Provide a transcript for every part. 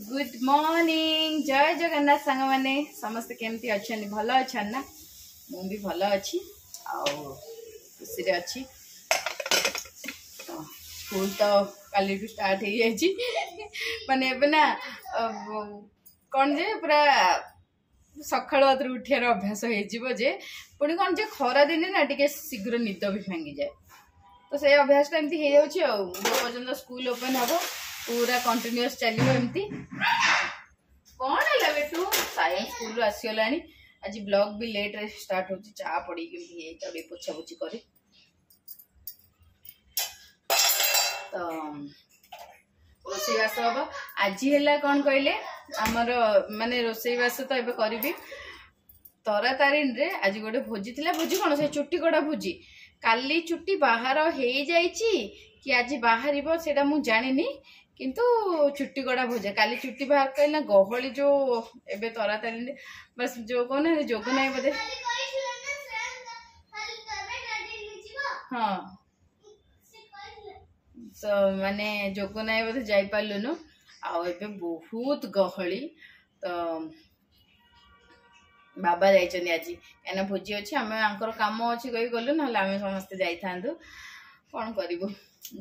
Good morning जय जगन्नाथ सांग मैंने समस्त केमती अच्छा भल अच्छा ना मु भी भल अच्छी खुशी अच्छी स्कूल तो काली स्टार्ट हो जाए माने ना कौन जे पूरा सकाल उठार अभ्यास हो पुणी कौन जे खरा दिन ना टे शीघ्र निद भी भांगी जाए तो से अभ्यास एमती हो जो पर्यटन स्कूल ओपन हम पूरा कंटिन्यूअस चलो एमती कौन है बेटू सायन स्कूल आसीगला आज ब्लॉग भी लेट रे स्टार्ट होची चा पड़ी के पोछा पोछी करे तो रोषेईवास हम आज है कौन कहले आमर माने रोषेईवास तो एबे करी तरा तारिण रे आज गोटे भोजी थिला भोजी कौन से चुट्टी कड़ा भोजी काली चुट्टी बाहर हो जाइची कि आज बाहर सेटा मु जानिनी किंतु चुट्टी कड़ा भोजा काली चुट्टी बाहर कहना गहली जो एबे तरा तारिण बस जो कौन जोग नहीं बोधे हाँ तो माने जोग नहीं बोधे जाई पारलुनु आबे बहुत गहली तो बाबा जाइछन आज कहीं भोजी अच्छी आम आंकर काम अच्छी कही गलु ना आम समस्ते जाइथांतु कौन करू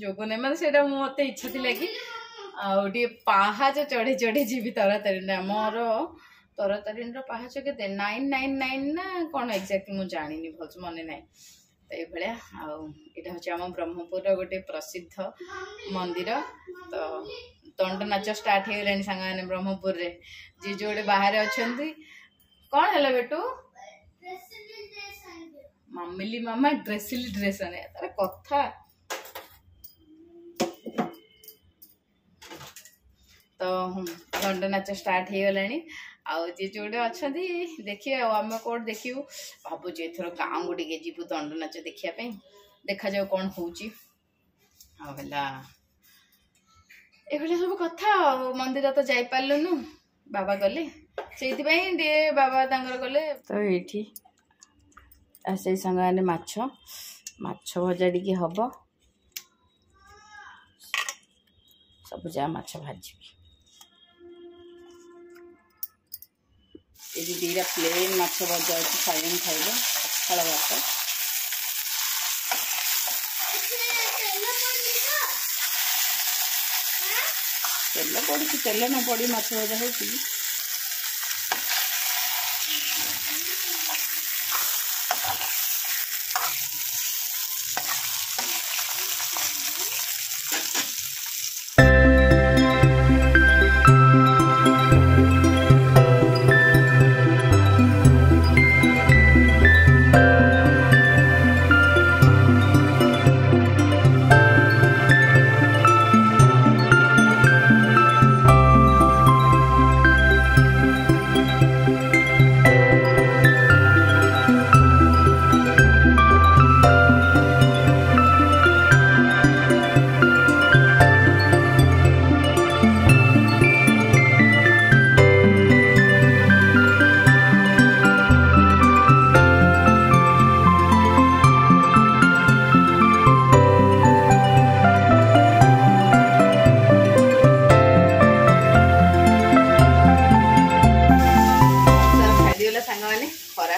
जोग नहीं मतलब से मत इच्छा थी कि आगे पाहाच चढ़े चढ़े जी तरा तारिण मोर तरा तारिण पाहाच के 999 ना कौन एक्जाक्ट मुझे जानी भल मन ना तो ये आटा हूँ आम ब्रह्मपुर गोटे प्रसिद्ध मंदिर तो दंड नाच स्टार्ट हो गलानी सांग मैंने ब्रह्मपुर रे जी जो बाहर अच्छा कौन है बेटू मम्मी मामा ड्रेसिली ड्रेस आने तार कथा तो दंड नाच स्टार्ट हो गलानी आजी जोड़े अच्छा देखिए आम कौट देखू भावुँ एथर गाँव को टे जीव दंड नाच देखापी देखा जाओ कौन हो सब कथा मंदिर तो जाई पारलुनु बाबा गले से बाबा गले तो ये आसे सांग माछ भजा टी हम सब जा माछ भाजी ये दीटा प्लेन माछ भजा अच्छी सायन खाइब पखाड़ भात तेल पड़ी तेल न पड़ी माछ भजा हो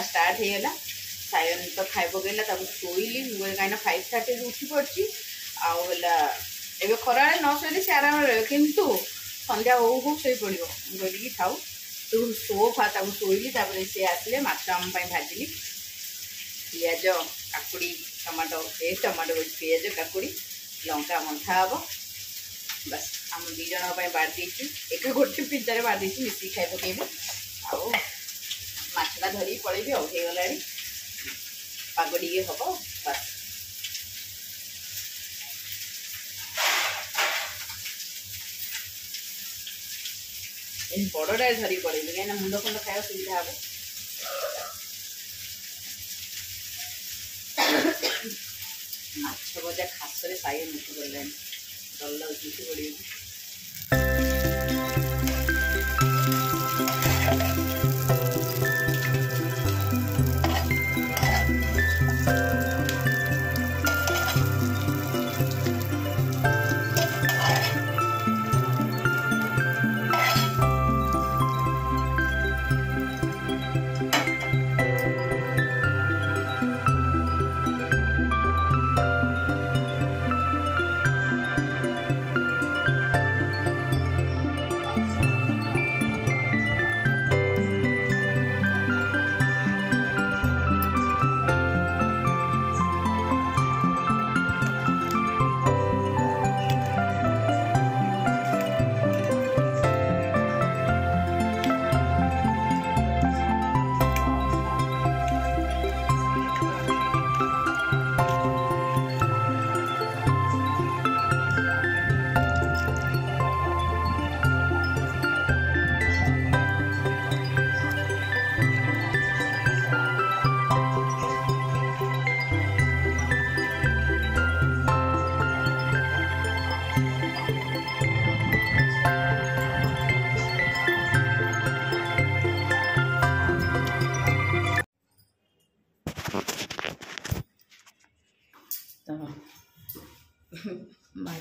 स्टार्ट होगा सायन तो खाई पकड़ा शोली मुझे कहीं 5:30 उठी पड़ी आगे खरा न शोले से आराम रहे किंतु संध्या हो शो पड़ो मुझे खाऊ तू शो फा शोली सी आसिले माछ आम भाजिली पिज काकुड़ी टमाटो टमाटो पिज काकुड़ी लंका मंथा हम बस आम दी जन बाड़ देती एक गोटे पिज्जा बाड़ देती मिसिक खाई पकेबे आउ माछटा धरी पड़ेबी हो गला पाग टे हम बस बड़टा धरी पड़ेबी कहीं मुंड फंड खाया सुविधा हम माछ भजा खास सायन उठी पड़ानी डर लगे उठी पड़े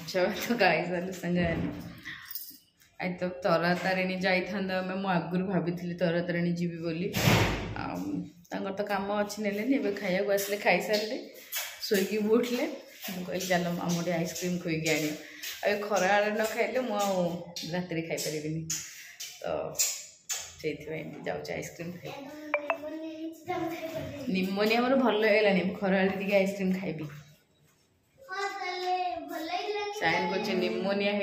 तो गाई सारे संगे आई तो तरा तारिणी जाइथांदा मैं आगुरी भाभी तरा तारिणी जीवी बोली तो काम अच्छी ने खाया आसले खाई सारे शोकी उठले मुझे चल मामू आइसक्रीम खुईकी आनी अब खरा आड़े न खाइले मुझे रात खाईपारि तो से जाऊँ आइसक्रीम खाई निमोनिया मोर भल होगा खरा टे आइसक्रीम खाइबी साइन को निमोनिया हो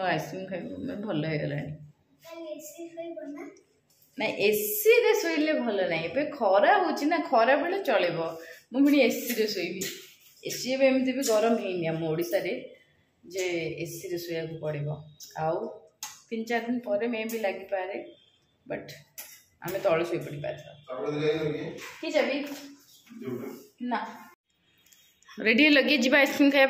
आइसक्रीम खाइबी भल होगा ना एसी रे शोले भल ना ए खरा हो खरा बेले चलो मुझे एसी रे शोबी एसी एमती भी गरम है आम ओडिशा रे जे एसी रे शोया को पड़ो आउ 3-4 दिन पर मे भी लगी पारे बट आम तले शो पड़ पार ना रेडी लगे जी आइसक्रीम खाया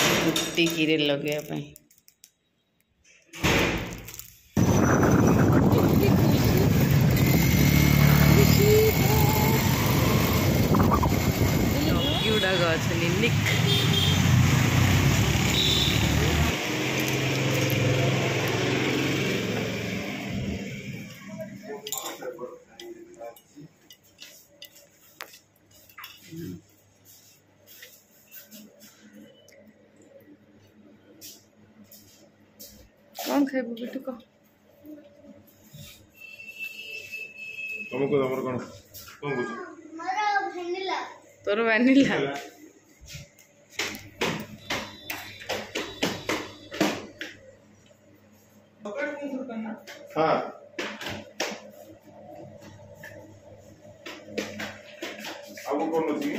स्कूटी की लगे गुड़ाक अच्छा निक कौन खाइबू बेटू कह तुमको हमर कोन कोन बुझ मोरा वैनिला तोर वैनिला पकड़ कौन सुर करना हां अब कौन अछि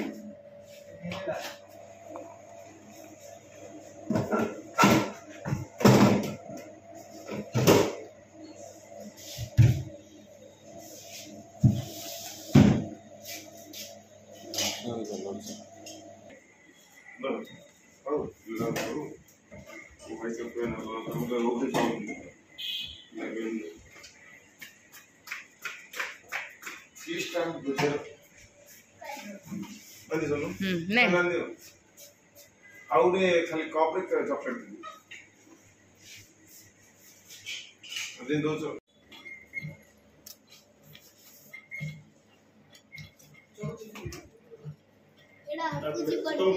आउटे खाली कॉपरेट चॉकलेट दिन दो तो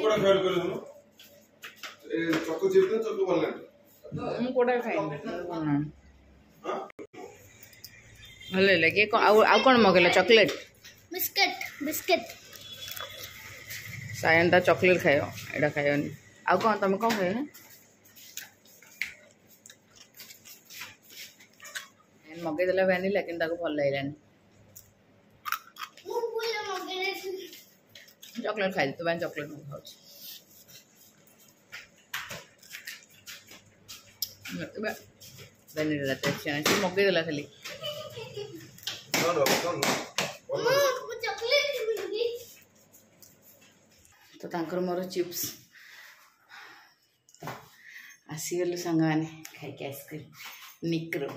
कोड़ा फेल कर दो ए चॉको चिप तो चॉको वाला हम कोड़ा खाइ हां भले लगे आ कोन मगला चॉकलेट बिस्किट बिस्किट सायंता चॉकलेट खायो एडा खायो नि आ कोन तुम कोन खायो ना एन मगे देला वैनिला लेकिन ताको भल लागलानी मु बोले मगे चॉकलेट खाइ तो बन चॉकलेट म खाउ बा वैनिला टेस्ट है मगे देला खाली तो तांकर मोर चिप्स आसीगलु सांग मैंने खाई आइसक्रीम निक्रो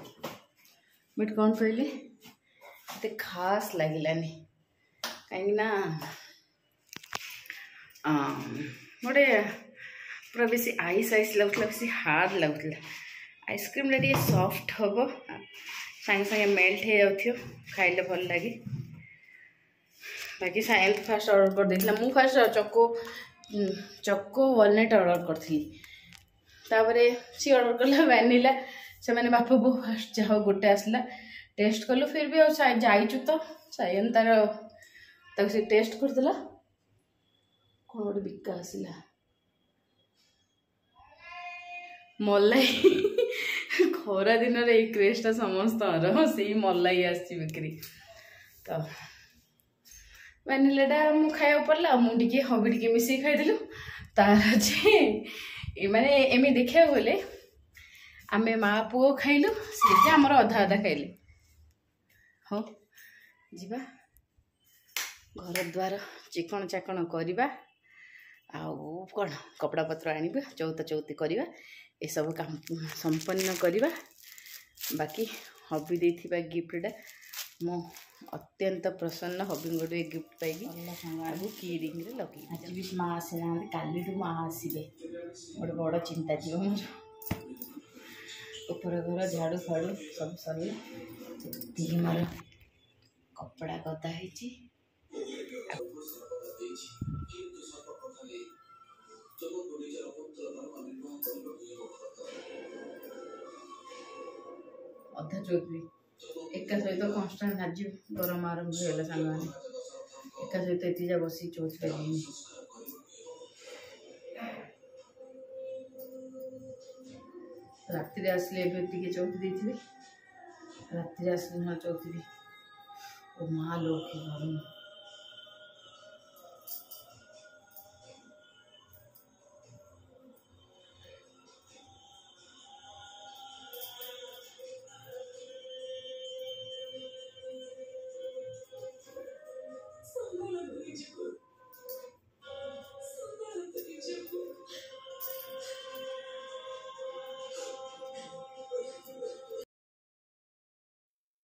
बट कौन कहले ये खास लगिलानी कहीं गोटे पूरा बेसी आइस आइस लगुला बेसी हार्ड लगुला आइसक्रीम टे सॉफ्ट हम सांगे सांगे मेल्ट हो जाओ खाइले भल लगे बाकी साइंस फास्ट ऑर्डर कर देथिला मु फास्ट चको वालनट ऑर्डर करथी तापरे सी ऑर्डर करला वैनिला से माने बापू बो फास्ट जाओ गोटे आसला टेस्ट कलु फिर भी जाइचु तो सायन तार तक से टेस्ट कर देला कोन गोटे बिका आसला मलाई खरा दिन रे क्रेजटा समस्त से मलाई आसी बिक्री तो वैनिलाटा मु खाया पड़ला मुझे हबी टे मिसिक खाईदेलु तार जे माने एमि देखा गले आमे माँ पुओ खाइलु से आमर अधा अधा खाइले हाँ जीवा घर द्वार चिकन चाकण करवा आउ कौन कपड़ा पत्र आनिबा चौता चौती करवा एसबू काम संपन्न करवा बाकी हबी देथिबा गिफ्टा मो अत्यंत प्रसन्न हबी गोटे गिफ्ट पाई की रिंग रे लगे आज भी माँ आसी ना काली माँ आसबे गोटे बड़ चिंता जीव मोर ऊपर घर झाड़ू फाड़ू सब सरला मोर कपड़ा गदा है अधा चौधरी एका सहित कन्स्टाट आज गरम आरंभ होगा सांग मैंने एका सहित ये जा बस चौथी पारे राति आसले चौथी देती राति आसले ना चौथी ओ माँ लोग गरम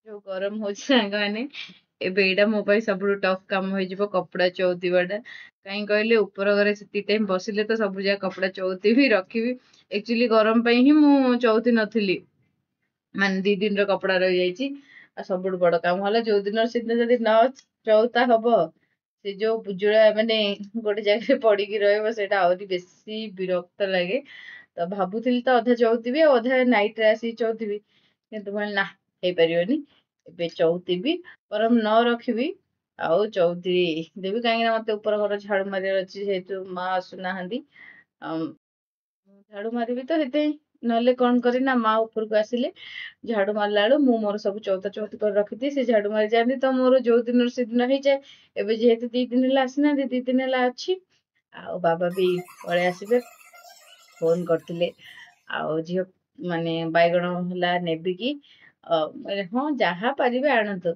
जो गरम हो मैंने एबेटा मो सब टफ काम हो कपड़ा चौथीवाटा कहीं कहले ऊपर घरे से टाइम बसिले तो सब जगह कपड़ा चौथी भी रखी एक्चुअली गरम ही मु चौथी नी मान 2 दिन कपड़ा रही जाइए सब बड़ काम है जो दिन से जब न चौथा हम से जो बुजुड़ा माने गोटे जगह पड़ी रहा आहरी बेसी विरक्त लगे तो भावुली तो अधा चौथी अधा नाइट रे आसी चौथी कितु ना हो पारे ए चौथी भी परम न रखी आउ चौथी देवी कहीं मत ऊपर घर झाड़ू मारे अच्छी जेहतु माँ आसुना झाड़ू मारि तो ना कौन करना माँ ऊपर को आसिले झाड़ू मारला बेलू मु मोर सब चौथा चौथी कर रखी से झाड़ू मारी जाती तो मोर जो दिन से दिन हो जाए एवं जेहेतु 2 दिन है आसीना 2 दिन है अच्छी आ बाबा भी पलि आसबे फोन करते झी माने बैगण है नेबी कि हाँ जहाँ पारे आणतु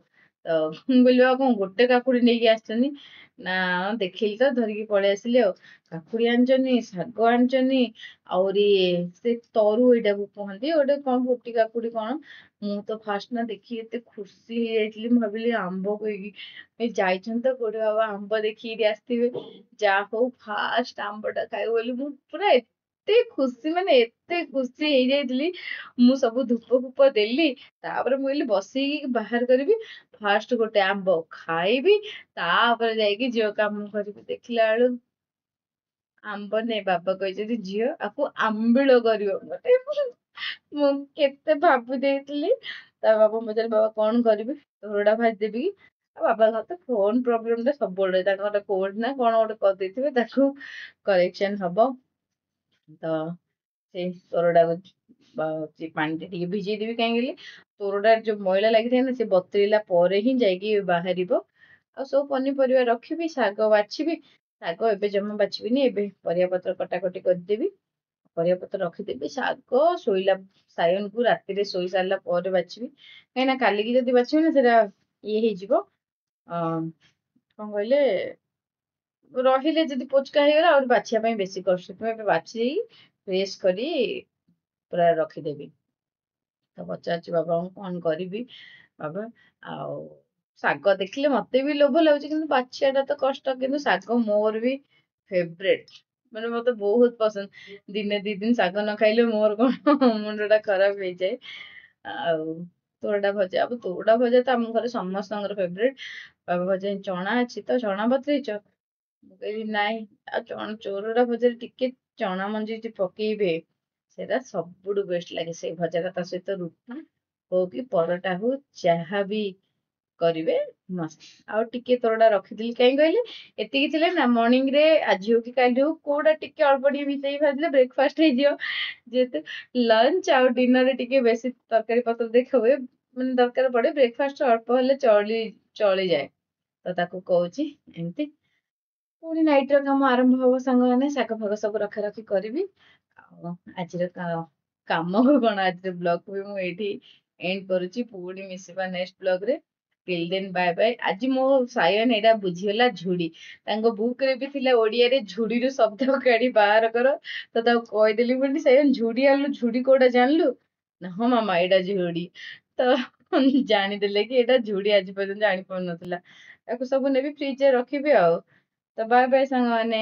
तो बोल कौन गोटे काकुड़ी नहीं आसनी ना देखिली तो धरिकी पलि आसिले काकुड़ी आनी शाग आनी आहरी से तरु यहाँ कहती गोटे कौन फुटी काकुड़ी कौन मु तो फास्ट ना देखी एत खुशी हो भाविली आंब कहीकि जाइछन तो गोटे बाबा आंब देखिए आसवे जा हो फास्ट आंबटा खाई बोली मु पूरा एते खुशी माने एते खुशी हो जाइली मु सब धूप फूप देली तापर मुझे बस बाहर करी फास्ट गोटे आंब खाइबी तापर जाइए झील कम करी देखला बेलू आंब नहीं बाबा कहते झील आपको आंबिल कर केते भाभी देती बाबा मजारे बाबा कौन करी तोरडा भाजी देवी बाबा कहते फोन प्रोब्लेम सब कोड ना कौन गोटे करदे करेक्शन हम तो से तोरडा पानी टे भिजे देवी कहीं तोरडा जो मैला लगी था ना से बतरेला ही जाइए बाहर आ सब पनीपरिया रखी शाग बाछी शाग एवं जमा बाछबी एवं परिया पत्र कटाकटी करदेवी परिया पत्र रखीदेवी शाग शोला सायन को राति शोई सारा बाछबी कहीं काली की जब बाछबी ना सेटा ये कौन कहले रही जब पोचका होगा और बाछिया बेसी कष्ट तुम बाछी फ्रेश करी पूरा रखीदेवी तो पचार बाबा कौन करी बाबा आउ शाग देखिले मत भी लोभ लगुच कि बाछियाटा तो कष्ट कि शाग मोर भी फेवरेट मैंने मत बहुत पसंद दिने 2 दिन शाग न खाइले मोर कौन मुंडा खराब हो जाए तोरडा भजा अब तोरडा भजा तो आम घर समस्त फेवरेट बाबा भजा चना अच्छी तो चना बतरेच कही नाई चोरडा भजा टिके चना मंजी पकेबे से सब बेस्ट लगे से भजा सहित रुटी हो कि परोटा हो चाह भी करेंगे मस्त आउ टिके तोरडा रखीदी कहीं कहले एति ना मॉर्निंग रे आज हो कि कल हो कोड़ा टिके अल्प टे मिसई भाजले ब्रेकफास्ट जेहेतु लंच आउ डिनर टिके बेसी तरकारी पत्र देख हुए मैंने दरकार पड़े ब्रेकफास्ट अल्प हेल्ले चली जाए तो ताकू कहूँ एमती पुणी नाइट काम आरंभ हम सांग मैंने शाग फाग सब रखा रखी करी आज कम को कौन आज ब्लॉग भी मुझे एंड करुच्ची पुणी मिसवा नेक्स्ट ब्लॉग रे टिल देन बाय बाय। आज मो सायन एटा बुझीगला झुड़ी तांको बुक रे भी थिला ओडिया रे झुड़ी रो शब्द काढी बाहर कर तो ता कहि देली बोली सायन झुड़ी आलु झुड़ी कोडा जानलु ना हाँ मामा एटा झुड़ी तो जानी देले कि एटा झुड़ी आज पर्यंत जानी पाउन नथिला। ताको सब नेबी फ्रिज रे रखिबे आ तो बाय बाय संग माने।